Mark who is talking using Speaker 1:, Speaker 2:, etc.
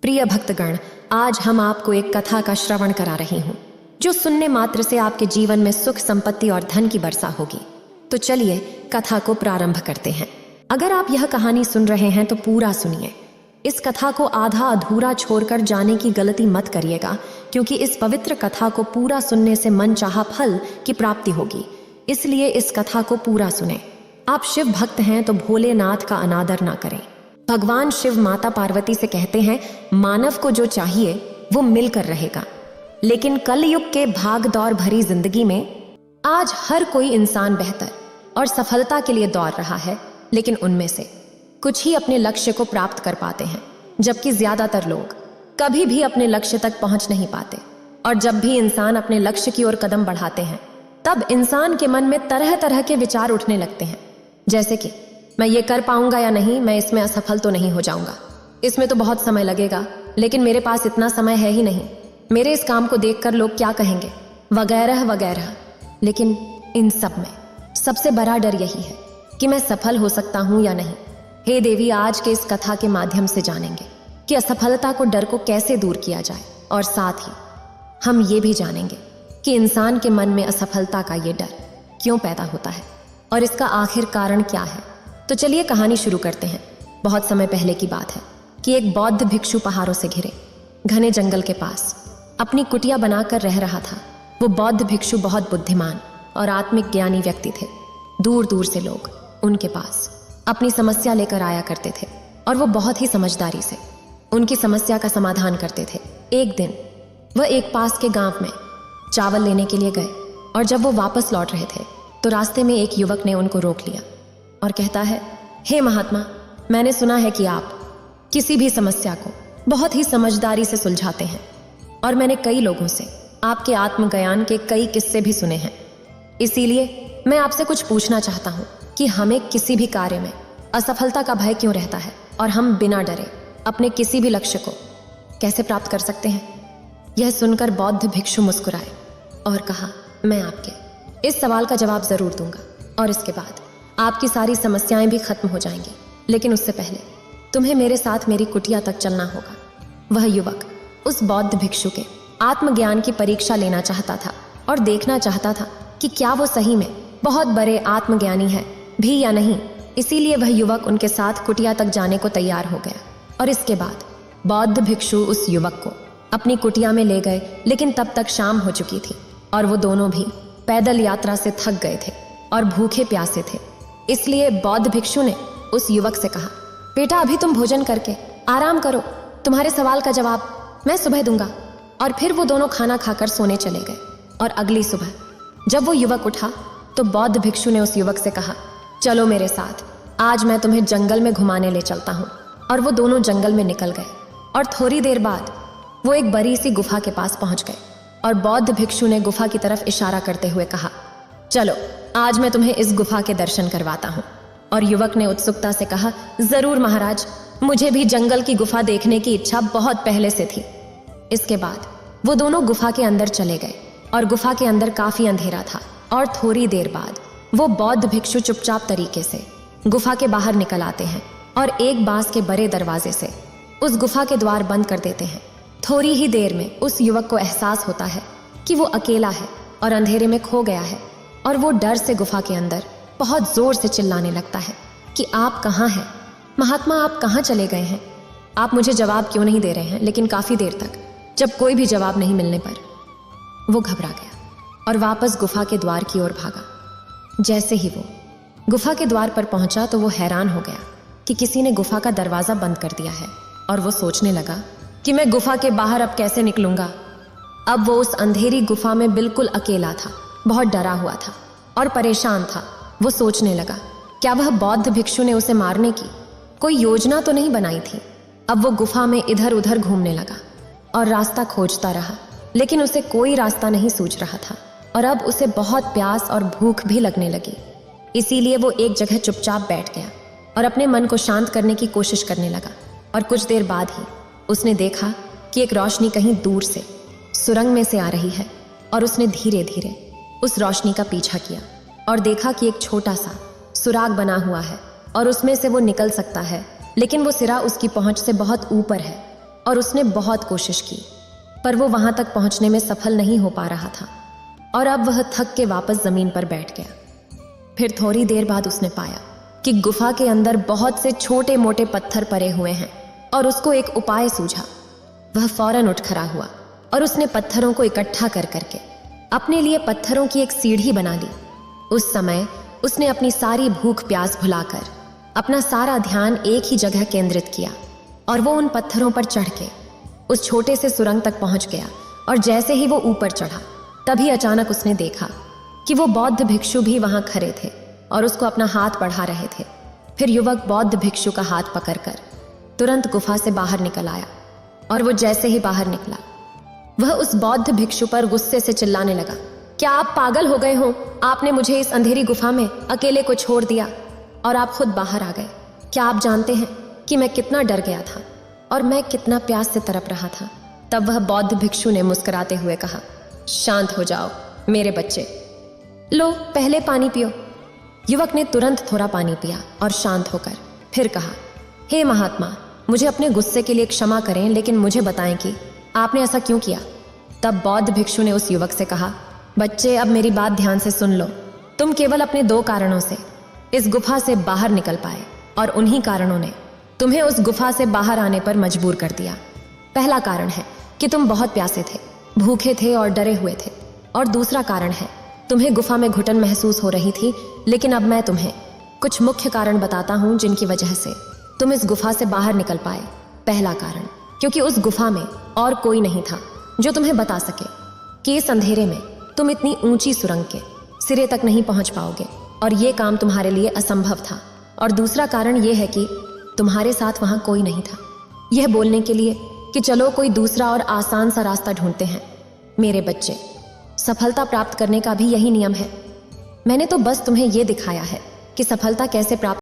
Speaker 1: प्रिय भक्तगण, आज हम आपको एक कथा का श्रवण करा रही हूँ जो सुनने मात्र से आपके जीवन में सुख, संपत्ति और धन की वर्षा होगी। तो चलिए कथा को प्रारंभ करते हैं। अगर आप यह कहानी सुन रहे हैं तो पूरा सुनिए। इस कथा को आधा अधूरा छोड़कर जाने की गलती मत करिएगा, क्योंकि इस पवित्र कथा को पूरा सुनने से मनचाहा फल की प्राप्ति होगी। इसलिए इस कथा को पूरा सुने। आप शिव भक्त हैं तो भोलेनाथ का अनादर ना करें। भगवान शिव माता पार्वती से कहते हैं, मानव को जो चाहिए वो मिलकर रहेगा। लेकिन कलयुग के भाग दौड़ भरी जिंदगी में आज हर कोई इंसान बेहतर और सफलता के लिए दौड़ रहा है, लेकिन उनमें से कुछ ही अपने लक्ष्य को प्राप्त कर पाते हैं, जबकि ज्यादातर लोग कभी भी अपने लक्ष्य तक पहुंच नहीं पाते। और जब भी इंसान अपने लक्ष्य की ओर कदम बढ़ाते हैं, तब इंसान के मन में तरह तरह के विचार उठने लगते हैं, जैसे कि मैं ये कर पाऊंगा या नहीं, मैं इसमें असफल तो नहीं हो जाऊंगा, इसमें तो बहुत समय लगेगा, लेकिन मेरे पास इतना समय है ही नहीं, मेरे इस काम को देखकर लोग क्या कहेंगे, वगैरह वगैरह। लेकिन इन सब में सबसे बड़ा डर यही है कि मैं सफल हो सकता हूं या नहीं। हे देवी, आज के इस कथा के माध्यम से जानेंगे कि असफलता को डर को कैसे दूर किया जाए, और साथ ही हम ये भी जानेंगे कि इंसान के मन में असफलता का ये डर क्यों पैदा होता है और इसका आखिर कारण क्या है। तो चलिए कहानी शुरू करते हैं। बहुत समय पहले की बात है कि एक बौद्ध भिक्षु पहाड़ों से घिरे घने जंगल के पास अपनी कुटिया बनाकर रह रहा था। वो बौद्ध भिक्षु बहुत बुद्धिमान और आत्मिक ज्ञानी व्यक्ति थे। दूर दूर से लोग उनके पास अपनी समस्या लेकर आया करते थे और वो बहुत ही समझदारी से उनकी समस्या का समाधान करते थे। एक दिन वह एक पास के गांव में चावल लेने के लिए गए, और जब वो वापस लौट रहे थे तो रास्ते में एक युवक ने उनको रोक लिया और कहता है, हे महात्मा, मैंने सुना है कि आप किसी भी समस्या को बहुत ही समझदारी से सुलझाते हैं, और मैंने कई लोगों से आपके आत्मज्ञान के कई किस्से भी सुने हैं। इसीलिए मैं आपसे कुछ पूछना चाहता हूँ कि हमें किसी भी कार्य में असफलता का भय क्यों रहता है, और हम बिना डरे अपने किसी भी लक्ष्य को कैसे प्राप्त कर सकते हैं। यह सुनकर बौद्ध भिक्षु मुस्कुराए और कहा, मैं आपके इस सवाल का जवाब जरूर दूंगा, और इसके बाद आपकी सारी समस्याएं भी खत्म हो जाएंगी। लेकिन उससे पहले तुम्हें मेरे साथ मेरी कुटिया तक चलना होगा। वह युवक उस बौद्ध भिक्षु के आत्मज्ञान की परीक्षा लेना चाहता था और देखना चाहता था कि क्या वो सही में बहुत बड़े आत्मज्ञानी है भी या नहीं। इसीलिए वह युवक उनके साथ कुटिया तक जाने को तैयार हो गया। और इसके बाद बौद्ध भिक्षु उस युवक को अपनी कुटिया में ले गए, लेकिन तब तक शाम हो चुकी थी और वो दोनों भी पैदल यात्रा से थक गए थे और भूखे प्यासे थे। इसलिए बौद्ध भिक्षु ने उस युवक से कहा, बेटा, अभी तुम भोजन करके आराम करो, तुम्हारे सवाल का जवाब मैं सुबह दूंगा। और फिर वो दोनों खाना खाकर सोने चले गए। और अगली सुबह जब वो युवक उठा तो बौद्ध भिक्षु ने उस युवक से कहा, चलो मेरे साथ, आज मैं तुम्हें जंगल में घुमाने ले चलता हूँ। और वो दोनों जंगल में निकल गए, और थोड़ी देर बाद वो एक बड़ी सी गुफा के पास पहुंच गए। और बौद्ध भिक्षु ने गुफा की तरफ इशारा करते हुए कहा, चलो आज मैं तुम्हें इस गुफा के दर्शन करवाता हूँ। और युवक ने उत्सुकता से कहा, जरूर महाराज, मुझे भी जंगल की गुफा देखने की इच्छा बहुत पहले से थी। इसके बाद वो दोनों गुफा के अंदर चले गए, और गुफा के अंदर काफी अंधेरा था। और थोड़ी देर बाद वो बौद्ध भिक्षु चुपचाप तरीके से गुफा के बाहर निकल आते हैं और एक बांस के बड़े दरवाजे से उस गुफा के द्वार बंद कर देते हैं। थोड़ी ही देर में उस युवक को एहसास होता है कि वो अकेला है और अंधेरे में खो गया है। और वो डर से गुफा के अंदर बहुत जोर से चिल्लाने लगता है कि आप कहाँ हैं महात्मा, आप कहाँ चले गए हैं, आप मुझे जवाब क्यों नहीं दे रहे हैं। लेकिन काफी देर तक जब कोई भी जवाब नहीं मिलने पर वो घबरा गया और वापस गुफा के द्वार की ओर भागा। जैसे ही वो गुफा के द्वार पर पहुंचा तो वो हैरान हो गया कि किसी ने गुफा का दरवाजा बंद कर दिया है। और वो सोचने लगा कि मैं गुफा के बाहर अब कैसे निकलूंगा। अब वो उस अंधेरी गुफा में बिल्कुल अकेला था, बहुत डरा हुआ था और परेशान था। वो सोचने लगा, क्या वह बौद्ध भिक्षु ने उसे मारने की कोई योजना तो नहीं बनाई थी। अब वो गुफा में इधर उधर घूमने लगा और रास्ता खोजता रहा, लेकिन उसे कोई रास्ता नहीं सूझ रहा था। और अब उसे बहुत प्यास और भूख भी लगने लगी। इसीलिए वो एक जगह चुपचाप बैठ गया और अपने मन को शांत करने की कोशिश करने लगा। और कुछ देर बाद ही उसने देखा कि एक रोशनी कहीं दूर से सुरंग में से आ रही है। और उसने धीरे धीरे उस रोशनी का पीछा किया और देखा कि एक छोटा सा सुराग बना हुआ है और उसमें से वो निकल सकता है, लेकिन वो सिरा उसकी पहुंच से बहुत ऊपर है और उसने बहुत कोशिश की, पर वो वहां तक पहुंचने में सफल नहीं हो पा रहा था और अब वह थक के वापस जमीन पर बैठ गया। फिर थोड़ी देर बाद उसने पाया कि गुफा के अंदर बहुत से छोटे मोटे पत्थर पड़े हुए हैं और उसको एक उपाय सूझा। वह फौरन उठ खड़ा हुआ और उसने पत्थरों को इकट्ठा कर करके अपने लिए पत्थरों की एक सीढ़ी बना ली। उस समय उसने अपनी सारी भूख प्यास भुलाकर अपना सारा ध्यान एक ही जगह केंद्रित किया और वो उन पत्थरों पर चढ़ के उस छोटे से सुरंग तक पहुंच गया। और जैसे ही वो ऊपर चढ़ा तभी अचानक उसने देखा कि वो बौद्ध भिक्षु भी वहां खड़े थे और उसको अपना हाथ बढ़ा रहे थे। फिर युवक बौद्ध भिक्षु का हाथ पकड़कर तुरंत गुफा से बाहर निकल आया और वो जैसे ही बाहर निकला वह उस बौद्ध भिक्षु पर गुस्से से चिल्लाने लगा, क्या आप पागल हो गए हो? आपने मुझे इस अंधेरी गुफा में अकेले को छोड़ दिया और आप खुद बाहर आ गए। क्या आप जानते हैं कि मैं कितना डर गया था और मैं कितना प्यास से तड़प रहा था? तब वह बौद्ध भिक्षु ने मुस्कुराते हुए कहा, शांत हो जाओ मेरे बच्चे, लो पहले पानी पियो। युवक ने तुरंत थोड़ा पानी पिया और शांत होकर फिर कहा, हे महात्मा, मुझे अपने गुस्से के लिए क्षमा करें, लेकिन मुझे बताएं कि आपने ऐसा क्यों किया? तब बौद्ध भिक्षु ने उस युवक से कहा, बच्चे अब मेरी बात ध्यान से सुन लो। तुम केवल अपने 2 कारणों से इस गुफा से बाहर निकल पाए और उन्हीं कारणों ने तुम्हें उस गुफा से बाहर आने पर मजबूर कर दिया। पहला कारण है कि तुम बहुत प्यासे थे, भूखे थे और डरे हुए थे, और दूसरा कारण है तुम्हें गुफा में घुटन महसूस हो रही थी। लेकिन अब मैं तुम्हें कुछ मुख्य कारण बताता हूं जिनकी वजह से तुम इस गुफा से बाहर निकल पाए। पहला कारण, क्योंकि उस गुफा में और कोई नहीं था जो तुम्हें बता सके कि इस अंधेरे में तुम इतनी ऊंची सुरंग के सिरे तक नहीं पहुंच पाओगे और ये काम तुम्हारे लिए असंभव था। और दूसरा कारण यह है कि तुम्हारे साथ वहां कोई नहीं था यह बोलने के लिए कि चलो कोई दूसरा और आसान सा रास्ता ढूंढते हैं। मेरे बच्चे, सफलता प्राप्त करने का भी यही नियम है। मैंने तो बस तुम्हें यह दिखाया है कि सफलता कैसे प्राप्त